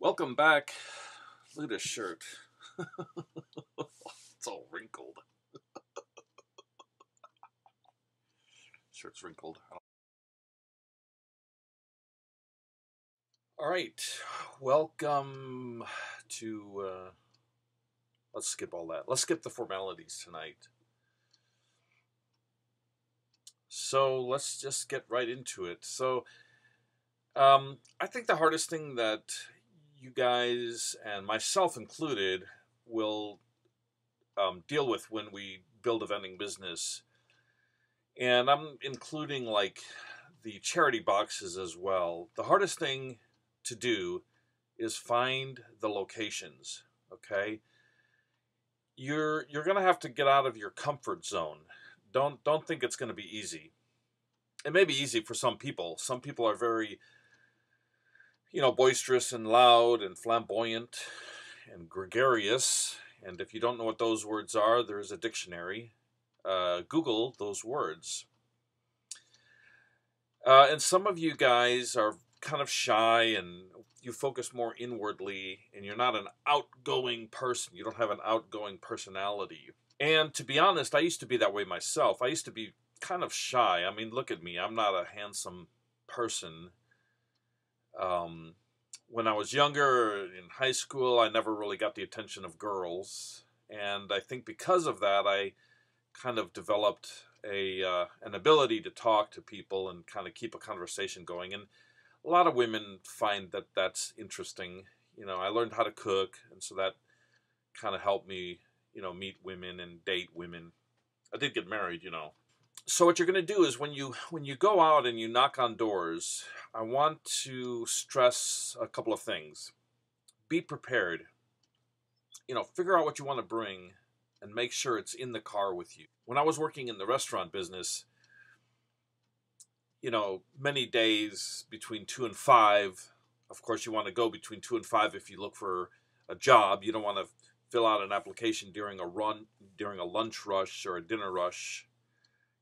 Welcome back. Look at this shirt. It's all wrinkled. Shirt's wrinkled. All right. Welcome to. Let's skip all that. Let's skip the formalities tonight. So let's just get right into it. I think the hardest thing that you guys and myself included will deal with when we build a vending business, and I'm including like the charity boxes as well. The hardest thing to do is find the locations. Okay, you're gonna have to get out of your comfort zone. Don't think it's gonna be easy. It may be easy for some people. Some people are very, boisterous and loud and flamboyant and gregarious. And if you don't know what those words are, there's a dictionary. Google those words. And some of you guys are kind of shy and you focus more inwardly, and you're not an outgoing person. You don't have an outgoing personality. And to be honest, I used to be that way myself. I used to be kind of shy. I mean, look at me. I'm not a handsome person. When I was younger in high school, I never really got the attention of girls. And I think because of that, I kind of developed an ability to talk to people and kind of keep a conversation going. And a lot of women find that that's interesting. I learned how to cook, and so that kind of helped me, meet women and date women. I did get married. So what you're going to do is when you go out and you knock on doors, I want to stress a couple of things. Be prepared. Figure out what you want to bring and make sure it's in the car with you. When I was working in the restaurant business, many days between 2 and 5, of course you want to go between 2 and 5 if you look for a job. You don't want to fill out an application during a lunch rush or a dinner rush.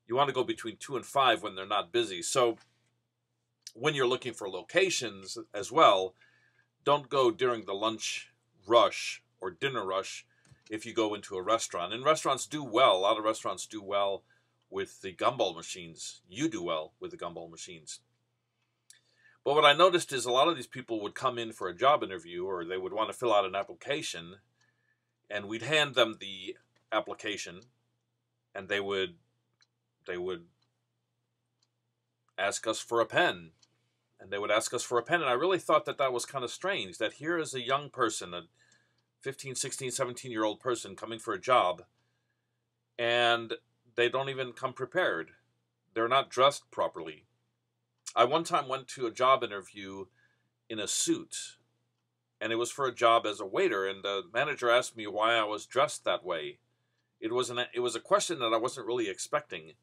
You want to go between 2 and 5 when they're not busy. So when you're looking for locations as well, don't go during the lunch rush or dinner rush if you go into a restaurant. And restaurants do well. A lot of restaurants do well with the gumball machines. You do well with the gumball machines. But what I noticed is a lot of these people would come in for a job interview, or they would want to fill out an application, and we'd hand them the application, and they would ask us for a pen. And I really thought that was kind of strange, that here is a young person, a 15, 16, 17-year-old person coming for a job, and they don't even come prepared. They're not dressed properly. I one time went to a job interview in a suit, and it was for a job as a waiter, and the manager asked me why I was dressed that way. It was a question that I wasn't really expecting.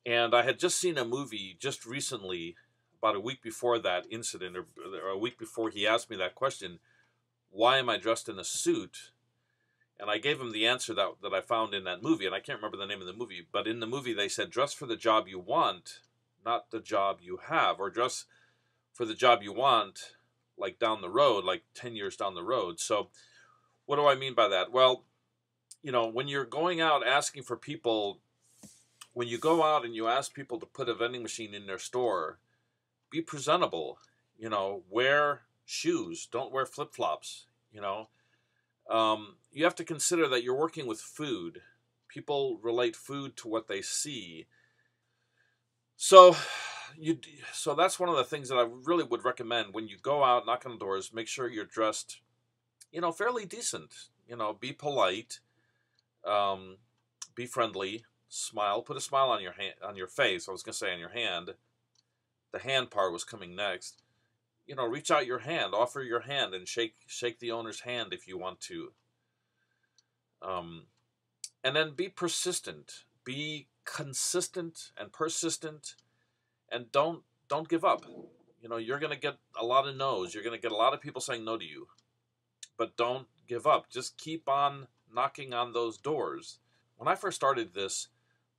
And I had just seen a movie just recently, about a week before that incident, or a week before he asked me that question, why am I dressed in a suit? And I gave him the answer that I found in that movie, and I can't remember the name of the movie, but in the movie they said, dress for the job you want, not the job you have, or dress for the job you want, like down the road, like 10 years down the road. So what do I mean by that? Well, when you're going out asking for people, when you go out and you ask people to put a vending machine in their store, be presentable. Wear shoes. Don't wear flip-flops. You have to consider that you're working with food. People relate food to what they see. So that's one of the things that I really would recommend when you go out, knock on doors. Make sure you're dressed, fairly decent. Be polite. Be friendly. Smile. Put a smile on your face. I was gonna say on your hand. The hand part was coming next. Reach out your hand, offer your hand, and shake the owner's hand if you want to. And then be persistent, be consistent and persistent, and don't give up. You're gonna get a lot of no's. You're gonna get a lot of people saying no to you, but don't give up. Just keep on knocking on those doors. When I first started this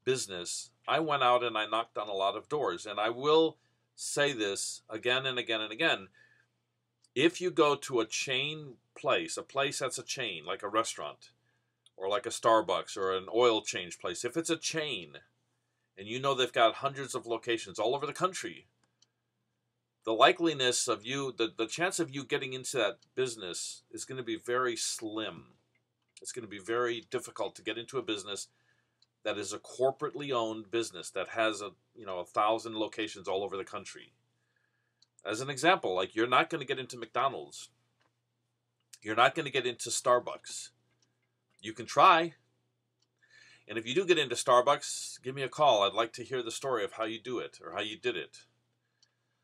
business, I went out and I knocked on a lot of doors, and I will say this again and again and again. If you go to a chain place, a place that's a chain, like a restaurant, or like a Starbucks, or an oil change place, if it's a chain, and you know they've got hundreds of locations all over the country, the likeliness of you, the chance of you getting into that business is going to be very slim. It's going to be very difficult to get into a business that is a corporately owned business that has 1,000 locations all over the country. As an example, like, you're not going to get into McDonald's. You're not going to get into Starbucks. You can try. And if you do get into Starbucks, give me a call. I'd like to hear the story of how you do it or how you did it.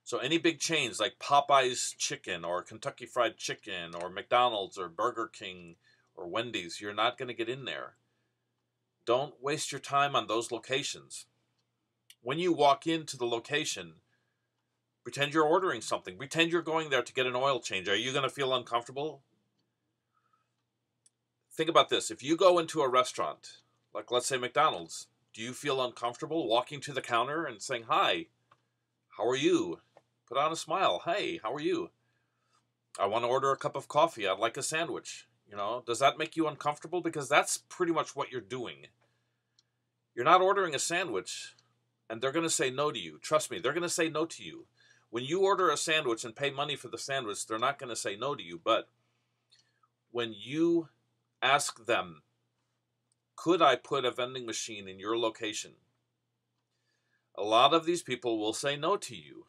So any big chains like Popeye's Chicken or Kentucky Fried Chicken or McDonald's or Burger King or Wendy's, you're not going to get in there. Don't waste your time on those locations. When you walk into the location, pretend you're ordering something. Pretend you're going there to get an oil change. Are you going to feel uncomfortable? Think about this. If you go into a restaurant, like let's say McDonald's, do you feel uncomfortable walking to the counter and saying, "Hi, how are you?" Put on a smile. "Hey, how are you? I want to order a cup of coffee. I'd like a sandwich." Does that make you uncomfortable? Because that's pretty much what you're doing. You're not ordering a sandwich, and they're going to say no to you. Trust me, they're going to say no to you. When you order a sandwich and pay money for the sandwich, they're not going to say no to you. But when you ask them, "Could I put a vending machine in your location?" a lot of these people will say no to you.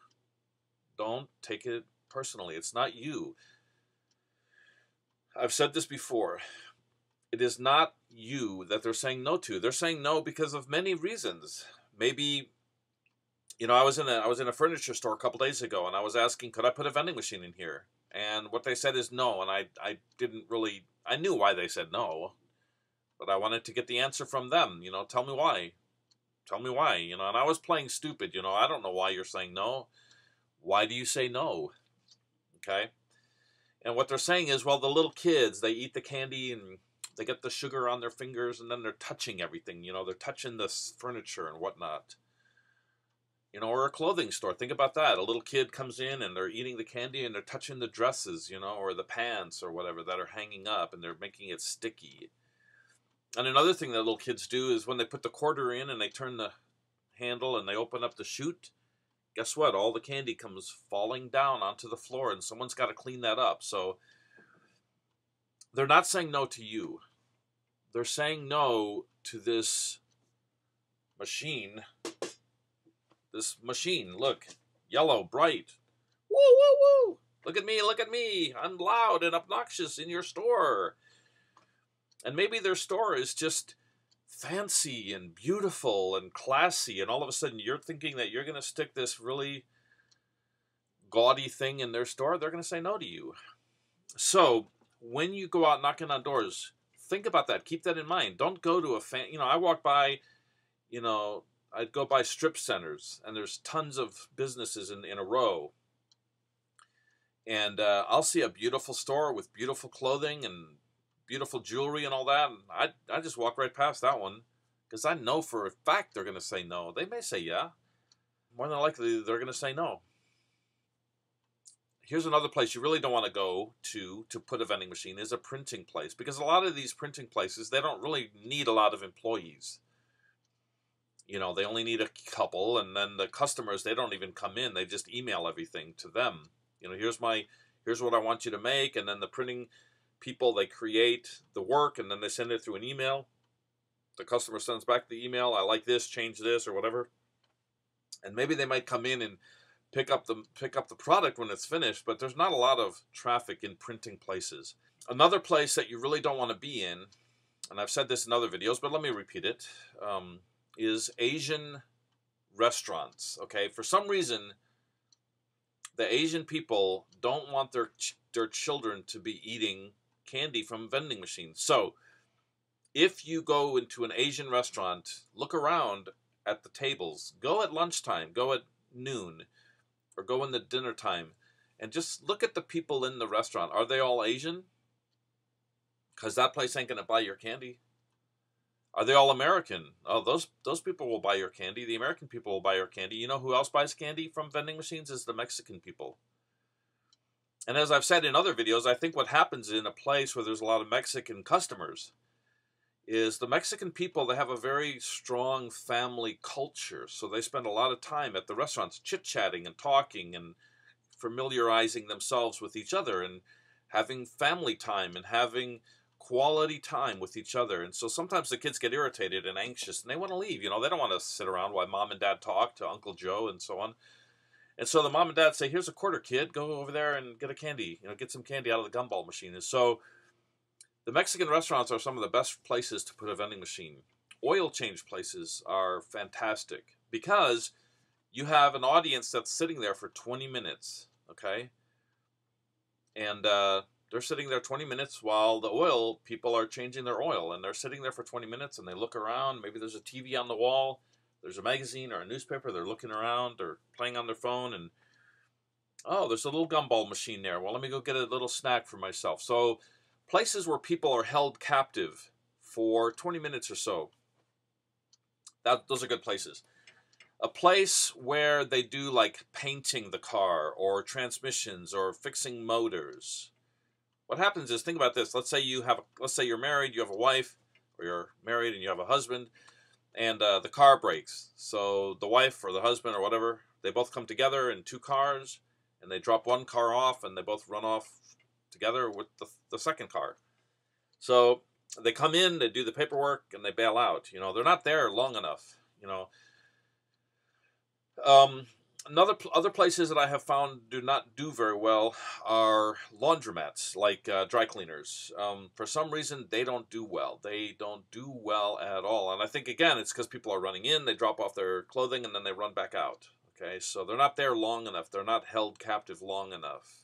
Don't take it personally. It's not you. I've said this before. It is not you that they're saying no to. They're saying no because of many reasons. Maybe, I was in a furniture store a couple days ago, and I was asking, "Could I put a vending machine in here?" And what they said is no, and I didn't really, I knew why they said no, but I wanted to get the answer from them. Tell me why. Tell me why. And I was playing stupid. I don't know why you're saying no. Why do you say no? Okay. And what they're saying is, well, the little kids, they eat the candy and they get the sugar on their fingers, and then they're touching everything. They're touching this furniture and whatnot. Or a clothing store. Think about that. A little kid comes in and they're eating the candy and they're touching the dresses, or the pants or whatever that are hanging up, and they're making it sticky. And another thing that little kids do is when they put the quarter in and they turn the handle and they open up the chute, guess what? All the candy comes falling down onto the floor, and someone's got to clean that up. So they're not saying no to you. They're saying no to this machine. This machine, look, yellow, bright. Woo, woo, woo. Look at me, look at me. I'm loud and obnoxious in your store. And maybe their store is just fancy and beautiful and classy, and all of a sudden you're thinking that you're going to stick this really gaudy thing in their store. They're going to say no to you. So when you go out knocking on doors, think about that. Keep that in mind. Don't go to I walk by, I'd go by strip centers, and there's tons of businesses in a row. And I'll see a beautiful store with beautiful clothing and beautiful jewelry and all that, and I just walk right past that one, because I know for a fact they're going to say no. They may say yeah. More than likely, they're going to say no. Here's another place you really don't want to go to put a vending machine, is a printing place, because a lot of these printing places, they don't really need a lot of employees. They only need a couple, and then the customers, they don't even come in. They just email everything to them. Here's what I want you to make, and then the printing people, they create the work, and then they send it through an email. The customer sends back the email, "I like this, change this," or whatever. And maybe they might come in and pick up the product when it's finished, but there's not a lot of traffic in printing places. Another place that you really don't want to be in, and I've said this in other videos, but let me repeat it, is Asian restaurants. Okay, for some reason, the Asian people don't want their children to be eating candy from vending machines. So if you go into an Asian restaurant, look around at the tables. Go at lunchtime, go at noon, or go in the dinner time, and just look at the people in the restaurant. Are they all Asian? Because that place ain't going to buy your candy. Are they all American? Oh, those people will buy your candy. The American people will buy your candy. You know who else buys candy from vending machines? Is the Mexican people. And as I've said in other videos, I think what happens in a place where there's a lot of Mexican customers is the Mexican people, they have a very strong family culture. So they spend a lot of time at the restaurants chit-chatting and talking and familiarizing themselves with each other and having family time and having quality time with each other. And so sometimes the kids get irritated and anxious and they want to leave. You know, they don't want to sit around while mom and dad talk to Uncle Joe and so on. And so the mom and dad say, here's a quarter, kid. Go over there and get a candy. You know, get some candy out of the gumball machine. And so the Mexican restaurants are some of the best places to put a vending machine. Oil change places are fantastic because you have an audience that's sitting there for 20 minutes, okay? And they're sitting there 20 minutes while the oil people are changing their oil. And they're sitting there for 20 minutes and they look around. Maybe there's a TV on the wall. There's a magazine or a newspaper. They're looking around or playing on their phone. And, oh, there's a little gumball machine there. Well, let me go get a little snack for myself. So places where people are held captive for 20 minutes or so, those are good places. A place where they do like painting the car or transmissions or fixing motors. What happens is, think about this. Let's say you're married, you have a wife, or you're married and you have a husband, and the car breaks. So the wife or the husband or whatever, they both come together in two cars, and they drop one car off, and they both run off together with the second car. So they come in, they do the paperwork, and they bail out. You know, they're not there long enough. You know, other places that I have found do not do very well are laundromats, like dry cleaners. For some reason, they don't do well. They don't do well at all. And I think, again, it's because people are running in, they drop off their clothing, and then they run back out. Okay, so they're not there long enough. They're not held captive long enough.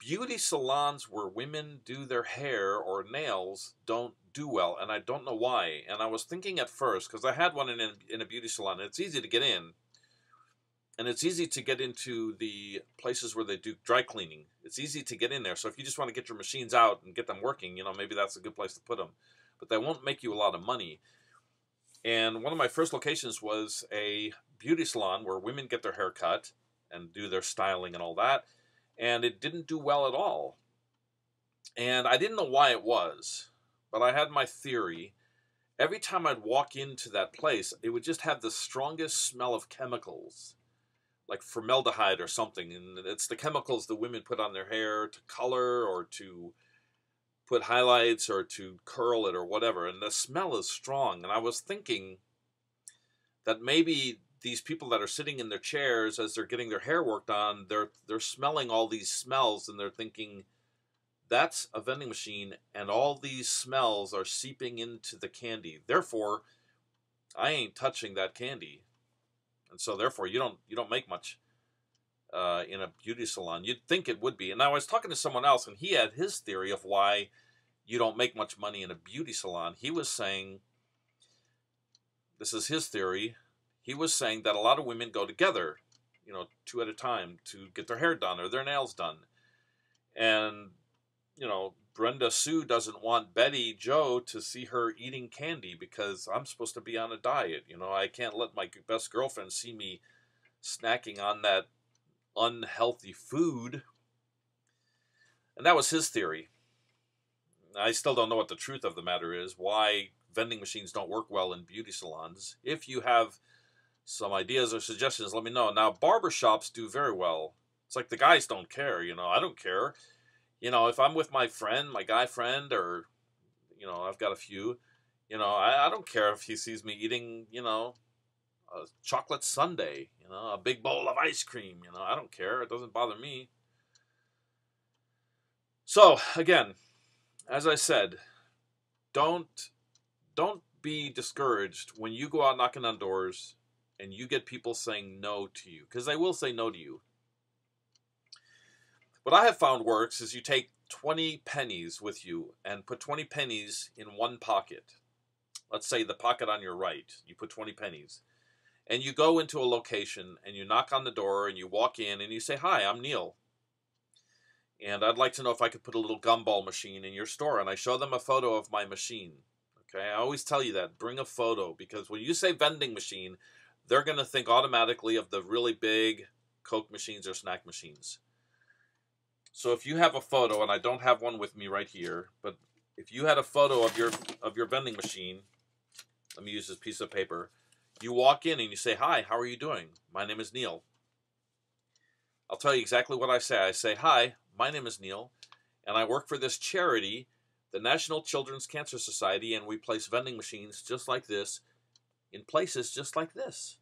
Beauty salons where women do their hair or nails don't do well, and I don't know why. And I was thinking at first, because I had one in a beauty salon, and it's easy to get in, and it's easy to get into the places where they do dry cleaning. It's easy to get in there. So if you just want to get your machines out and get them working, you know, maybe that's a good place to put them. But they won't make you a lot of money. And one of my first locations was a beauty salon where women get their hair cut and do their styling and all that. And it didn't do well at all. And I didn't know why it was, but I had my theory. Every time I'd walk into that place, it would just have the strongest smell of chemicals, like formaldehyde or something. And it's the chemicals the women put on their hair to color or to put highlights or to curl it or whatever. And the smell is strong. And I was thinking that maybe these people that are sitting in their chairs as they're getting their hair worked on, they're smelling all these smells, and they're thinking, that's a vending machine, and all these smells are seeping into the candy. Therefore, I ain't touching that candy. And so therefore you don't make much in a beauty salon. You'd think it would be. And I was talking to someone else, and he had his theory of why you don't make much money in a beauty salon. He was saying, this is his theory, he was saying that a lot of women go together, you know, two at a time to get their hair done or their nails done. And, you know, Brenda Sue doesn't want Betty Joe to see her eating candy because I'm supposed to be on a diet. You know, I can't let my best girlfriend see me snacking on that unhealthy food. And that was his theory. I still don't know what the truth of the matter is, why vending machines don't work well in beauty salons. If you have some ideas or suggestions, let me know. Now, barbershops do very well. It's like the guys don't care, you know. I don't care. You know, if I'm with my friend, my guy friend, or, you know, I've got a few, you know, I don't care if he sees me eating, you know, a chocolate sundae, you know, a big bowl of ice cream, you know, I don't care. It doesn't bother me. So, again, as I said, don't be discouraged when you go out knocking on doors and you get people saying no to you, because they will say no to you. What I have found works is you take 20 pennies with you and put 20 pennies in one pocket. Let's say the pocket on your right, you put 20 pennies. And you go into a location and you knock on the door and you walk in and you say, "Hi, I'm Neil. And I'd like to know if I could put a little gumball machine in your store." And I show them a photo of my machine. Okay, I always tell you that. Bring a photo, because when you say vending machine, they're going to think automatically of the really big Coke machines or snack machines. So if you have a photo, and I don't have one with me right here, but if you had a photo of your vending machine, let me use this piece of paper. You walk in and you say, "Hi, how are you doing? My name is Neil." I'll tell you exactly what I say. I say, "Hi, my name is Neil, and I work for this charity, the National Children's Cancer Society, and we place vending machines just like this in places just like this,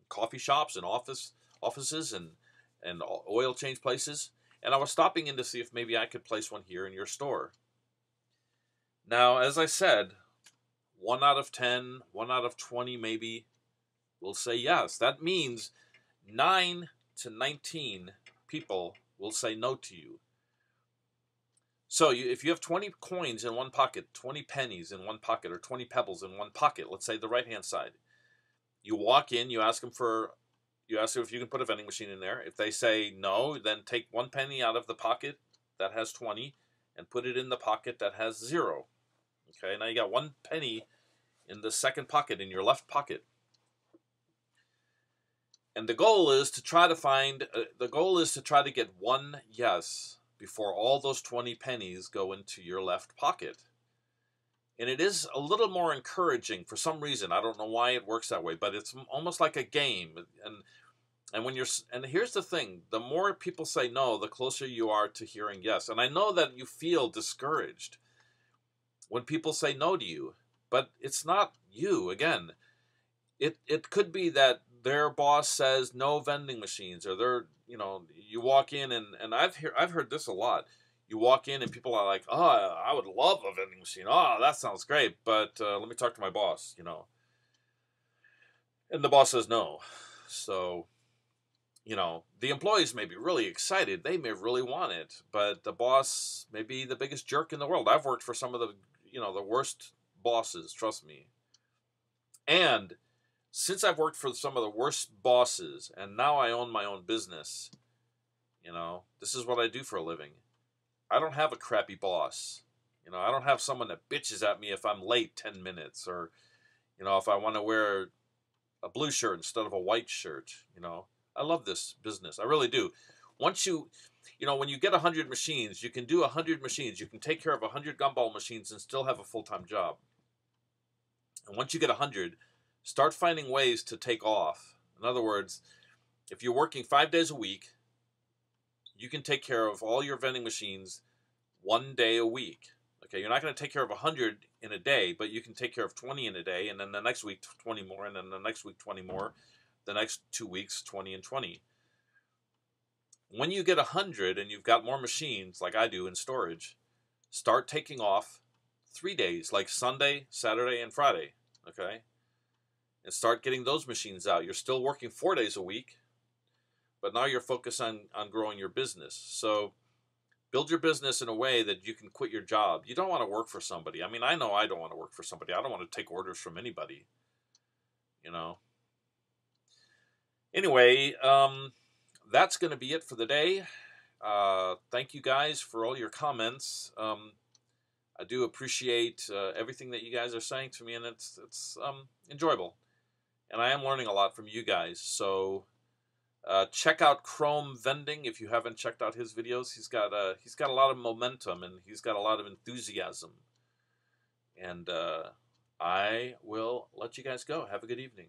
coffee shops and offices and oil change places. And I was stopping in to see if maybe I could place one here in your store." Now, as I said, 1 out of 10, 1 out of 20 maybe will say yes. That means 9 to 19 people will say no to you. So if you have 20 coins in one pocket, 20 pennies in one pocket, or 20 pebbles in one pocket, let's say the right-hand side, you walk in, you ask them if you can put a vending machine in there. If they say no, then take 1 penny out of the pocket that has 20 and put it in the pocket that has 0. Okay, now you got 1 penny in the second pocket, in your left pocket. And the goal is to try to get 1 yes before all those 20 pennies go into your left pocket. And it is a little more encouraging for some reason. I don't know why it works that way, but it's almost like a game. And here's the thing, the more people say no, the closer you are to hearing yes. And I know that you feel discouraged when people say no to you, but it's not you. Again, it could be that their boss says no vending machines, or you walk in and I've heard this a lot. You walk in and people are like, "Oh, I would love a vending machine. Oh, that sounds great, but let me talk to my boss," And the boss says no. So, the employees may be really excited. They may really want it, but the boss may be the biggest jerk in the world. I've worked for some of the worst bosses, trust me. And since I've worked for some of the worst bosses, and now I own my own business, this is what I do for a living. I don't have a crappy boss. I don't have someone that bitches at me if I'm late 10 minutes, or, if I want to wear a blue shirt instead of a white shirt. I love this business. I really do. Once when you get 100 machines, you can do 100 machines. You can take care of 100 gumball machines and still have a full-time job. And once you get 100, start finding ways to take off. In other words, if you're working 5 days a week, you can take care of all your vending machines 1 day a week. Okay, you're not going to take care of 100 in a day, but you can take care of 20 in a day, and then the next week 20 more, and then the next week 20 more, the next 2 weeks 20 and 20. When you get 100 and you've got more machines, like I do in storage, start taking off 3 days, like Sunday, Saturday, and Friday. Okay, and start getting those machines out. You're still working 4 days a week, but now you're focused on growing your business. So build your business in a way that you can quit your job. You don't want to work for somebody. I mean, I know I don't want to work for somebody. I don't want to take orders from anybody. Anyway, that's going to be it for the day. Thank you guys for all your comments. I do appreciate everything that you guys are saying to me, and it's enjoyable. And I am learning a lot from you guys. So check out Chrome Vending if you haven't checked out his videos. He's got a lot of momentum, and he's got a lot of enthusiasm. And I will let you guys go. Have a good evening.